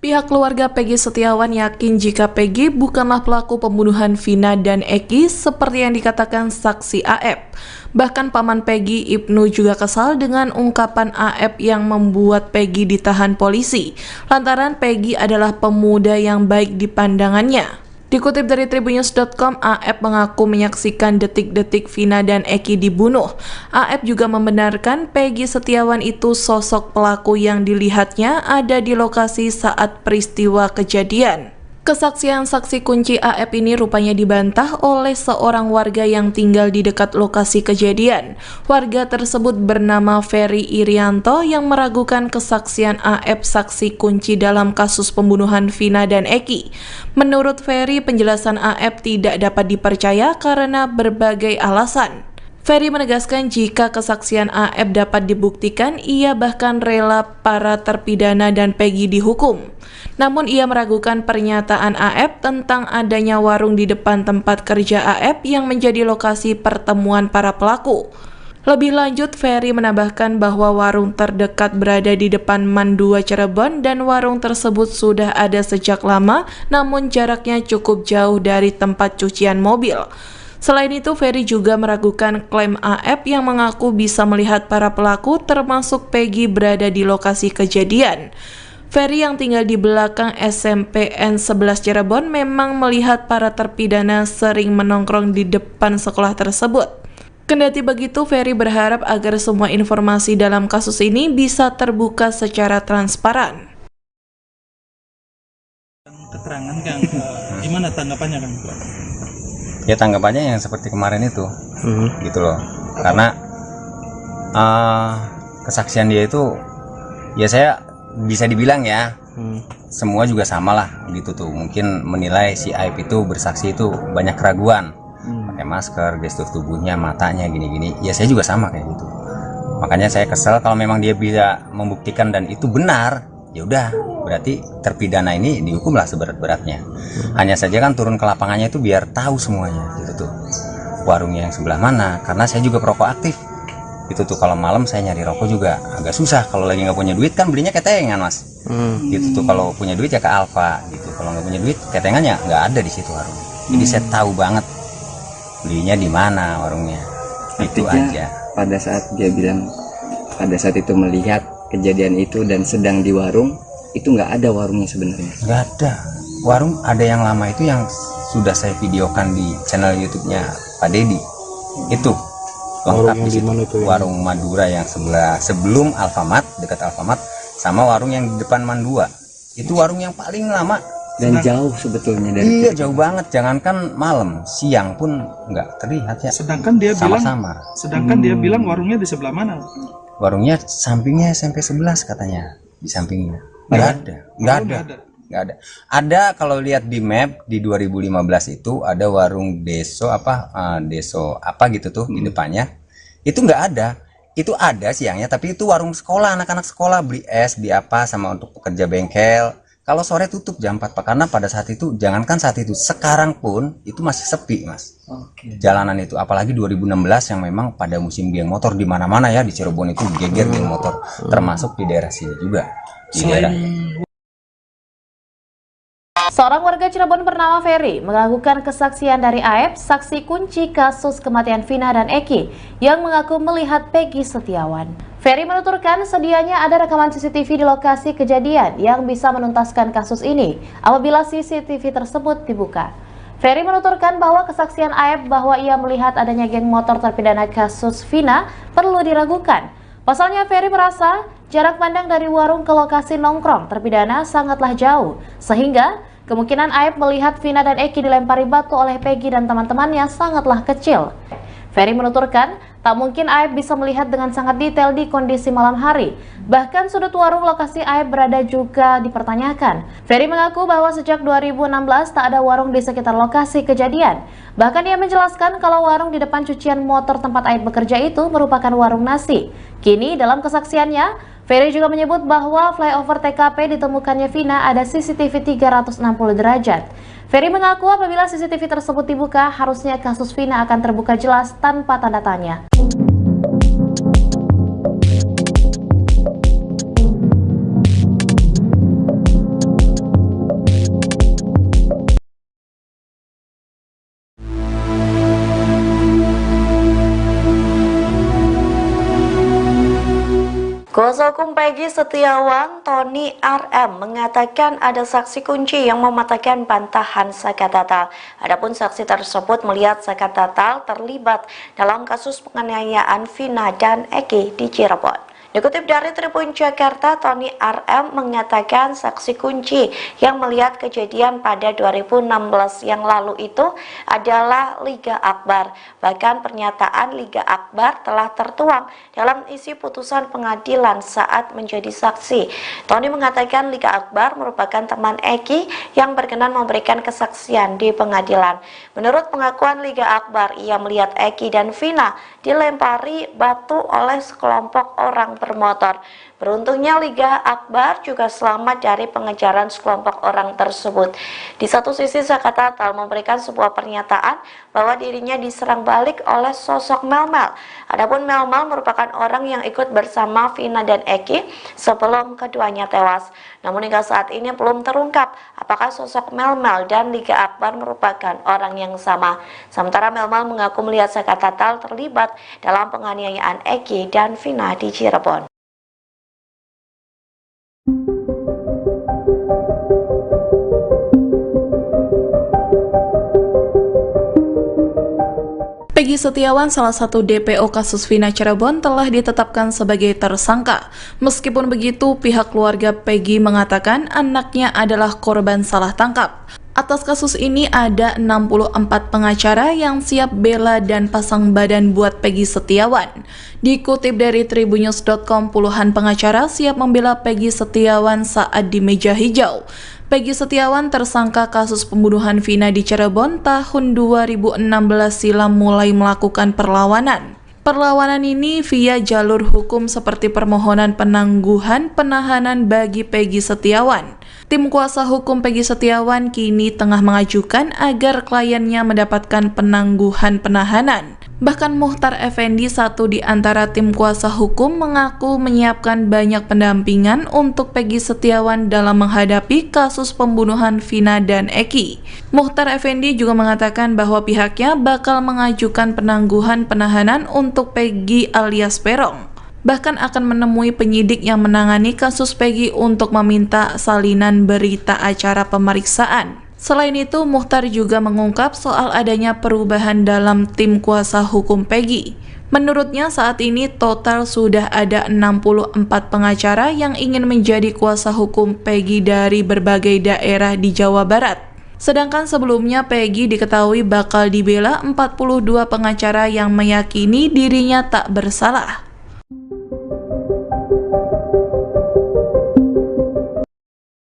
Pihak keluarga Peggy Setiawan yakin jika Peggy bukanlah pelaku pembunuhan Vina dan Eki seperti yang dikatakan saksi AF. Bahkan paman Peggy, Ibnu, juga kesal dengan ungkapan AF yang membuat Peggy ditahan polisi, lantaran Peggy adalah pemuda yang baik di pandangannya. Dikutip dari Tribunnews.com, AF mengaku menyaksikan detik-detik Vina dan Eki dibunuh. AF juga membenarkan Peggy Setiawan itu sosok pelaku yang dilihatnya ada di lokasi saat peristiwa kejadian. Kesaksian saksi kunci AF ini rupanya dibantah oleh seorang warga yang tinggal di dekat lokasi kejadian. Warga tersebut bernama Ferry Irianto yang meragukan kesaksian AF saksi kunci dalam kasus pembunuhan Vina dan Eki. Menurut Ferry, penjelasan AF tidak dapat dipercaya karena berbagai alasan. Ferry menegaskan jika kesaksian AF dapat dibuktikan, ia bahkan rela para terpidana dan Peggy dihukum. Namun ia meragukan pernyataan AF tentang adanya warung di depan tempat kerja AF yang menjadi lokasi pertemuan para pelaku. Lebih lanjut, Ferry menambahkan bahwa warung terdekat berada di depan MAN 2 Cirebon dan warung tersebut sudah ada sejak lama, namun jaraknya cukup jauh dari tempat cucian mobil. Selain itu, Ferry juga meragukan klaim AF yang mengaku bisa melihat para pelaku termasuk Peggy berada di lokasi kejadian. Ferry yang tinggal di belakang SMPN 11 Cirebon memang melihat para terpidana sering menongkrong di depan sekolah tersebut. Kendati begitu, Ferry berharap agar semua informasi dalam kasus ini bisa terbuka secara transparan. Keterangan Kang, gimana tanggapannya Kang? Ya tanggapannya yang seperti kemarin itu, gitu loh. Karena kesaksian dia itu, ya saya bisa dibilang ya, semua juga sama lah, gitu tuh. Mungkin menilai si Aib itu bersaksi itu banyak keraguan, pakai masker, gestur tubuhnya, matanya gini-gini. Ya saya juga sama kayak gitu. Makanya saya kesel kalau memang dia bisa membuktikan dan itu benar. Ya udah, berarti terpidana ini dihukumlah seberat-beratnya. Hanya saja kan turun ke lapangannya itu biar tahu semuanya, gitu tuh. Warungnya yang sebelah mana, karena saya juga perokok aktif. Gitu tuh, kalau malam saya nyari rokok juga agak susah. Kalau lagi nggak punya duit kan belinya ketengan, Mas. Gitu tuh, kalau punya duit ya ke Alfa, gitu. Kalau nggak punya duit, ketengannya nggak ada di situ warung. Jadi saya tahu banget belinya di mana warungnya. Itu aja. Pada saat dia bilang, pada saat itu melihat kejadian itu dan sedang di warung, itu nggak ada warungnya sebenarnya. Nggak ada. Warung ada yang lama itu yang sudah saya videokan di channel YouTube-nya Pak Dedi. Itu lengkap di situ. Warung Madura yang sebelah sebelum Alfamart, dekat Alfamart, sama warung yang di depan MAN 2. Itu warung yang paling lama dan jauh sebetulnya dari iya, jauh banget. Jangankan malam, siang pun nggak terlihat ya. Sedangkan dia sama-sama. Dia bilang warungnya di sebelah mana? Warungnya sampingnya SMP 11 katanya, di sampingnya. Nggak ada. Ada kalau lihat di map di 2015 itu ada warung Deso apa gitu tuh di depannya. Itu nggak ada. Itu ada siangnya, tapi itu warung sekolah, anak-anak sekolah beli es, beli apa sama untuk pekerja bengkel. Kalau sore tutup jam 4 Pak, karena pada saat itu, jangankan saat itu, sekarang pun itu masih sepi, Mas. Jalanan itu, apalagi 2016 yang memang pada musim geng motor di mana-mana ya, di Cirebon itu geger geng motor, termasuk di daerah sini juga. Di daerah Seorang warga Cirebon bernama Ferry mengakukan kesaksian dari AF, saksi kunci kasus kematian Vina dan Eki, yang mengaku melihat Peggy Setiawan. Ferry menuturkan sedianya ada rekaman CCTV di lokasi kejadian yang bisa menuntaskan kasus ini apabila CCTV tersebut dibuka. Ferry menuturkan bahwa kesaksian AF bahwa ia melihat adanya geng motor terpidana kasus Vina perlu diragukan. Pasalnya Ferry merasa jarak pandang dari warung ke lokasi nongkrong terpidana sangatlah jauh, sehingga kemungkinan AF melihat Vina dan Eki dilempari batu oleh Peggy dan teman-temannya sangatlah kecil. Ferry menuturkan, tak mungkin AF bisa melihat dengan sangat detail di kondisi malam hari. Bahkan sudut warung lokasi AF berada juga dipertanyakan. Ferry mengaku bahwa sejak 2016 tak ada warung di sekitar lokasi kejadian. Bahkan ia menjelaskan kalau warung di depan cucian motor tempat AF bekerja itu merupakan warung nasi. Kini dalam kesaksiannya, Ferry juga menyebut bahwa flyover TKP ditemukannya Vina ada CCTV 360 derajat. Ferry mengaku apabila CCTV tersebut dibuka, harusnya kasus Vina akan terbuka jelas tanpa tanda tanya. Kuasa hukum Peggy Setiawan, Tony RM, mengatakan ada saksi kunci yang mematahkan bantahan Saka Tatal. Adapun saksi tersebut melihat Saka Tatal terlibat dalam kasus penganiayaan Vina dan Eki di Cirebon. Dikutip dari Tribun Jakarta, Tony RM mengatakan saksi kunci yang melihat kejadian pada 2016 yang lalu itu adalah Liga Akbar. Bahkan pernyataan Liga Akbar telah tertuang dalam isi putusan pengadilan saat menjadi saksi. Tony mengatakan Liga Akbar merupakan teman Eki yang berkenan memberikan kesaksian di pengadilan. Menurut pengakuan Liga Akbar, ia melihat Eki dan Vina dilempari batu oleh sekelompok orang bermotor. Beruntungnya Liga Akbar juga selamat dari pengejaran sekelompok orang tersebut. Di satu sisi Saka Tatal memberikan sebuah pernyataan bahwa dirinya diserang balik oleh sosok Melmel. Adapun Melmel merupakan orang yang ikut bersama Vina dan Eki sebelum keduanya tewas. Namun hingga saat ini belum terungkap apakah sosok Melmel dan Liga Akbar merupakan orang yang sama. Sementara Melmel mengaku melihat Saka Tatal terlibat dalam penganiayaan Eki dan Vina di Cirebon. Peggy Setiawan, salah satu DPO kasus Vina Cirebon, telah ditetapkan sebagai tersangka. Meskipun begitu, pihak keluarga Peggy mengatakan anaknya adalah korban salah tangkap. Atas kasus ini ada 64 pengacara yang siap bela dan pasang badan buat Peggy Setiawan. Dikutip dari tribunnews.com, puluhan pengacara siap membela Peggy Setiawan saat di meja hijau. Peggy Setiawan tersangka kasus pembunuhan Vina di Cirebon tahun 2016 silam mulai melakukan perlawanan. Perlawanan ini via jalur hukum seperti permohonan penangguhan penahanan bagi Peggy Setiawan. Tim kuasa hukum Peggy Setiawan kini tengah mengajukan agar kliennya mendapatkan penangguhan penahanan. Bahkan Muhtar Effendi, satu di antara tim kuasa hukum, mengaku menyiapkan banyak pendampingan untuk Peggy Setiawan dalam menghadapi kasus pembunuhan Vina dan Eki. Muhtar Effendi juga mengatakan bahwa pihaknya bakal mengajukan penangguhan penahanan untuk Peggy alias Peron. Bahkan akan menemui penyidik yang menangani kasus Peggy untuk meminta salinan berita acara pemeriksaan. Selain itu, Muhtar juga mengungkap soal adanya perubahan dalam tim kuasa hukum Peggy. Menurutnya saat ini total sudah ada 64 pengacara yang ingin menjadi kuasa hukum Peggy dari berbagai daerah di Jawa Barat. Sedangkan sebelumnya Peggy diketahui bakal dibela 42 pengacara yang meyakini dirinya tak bersalah.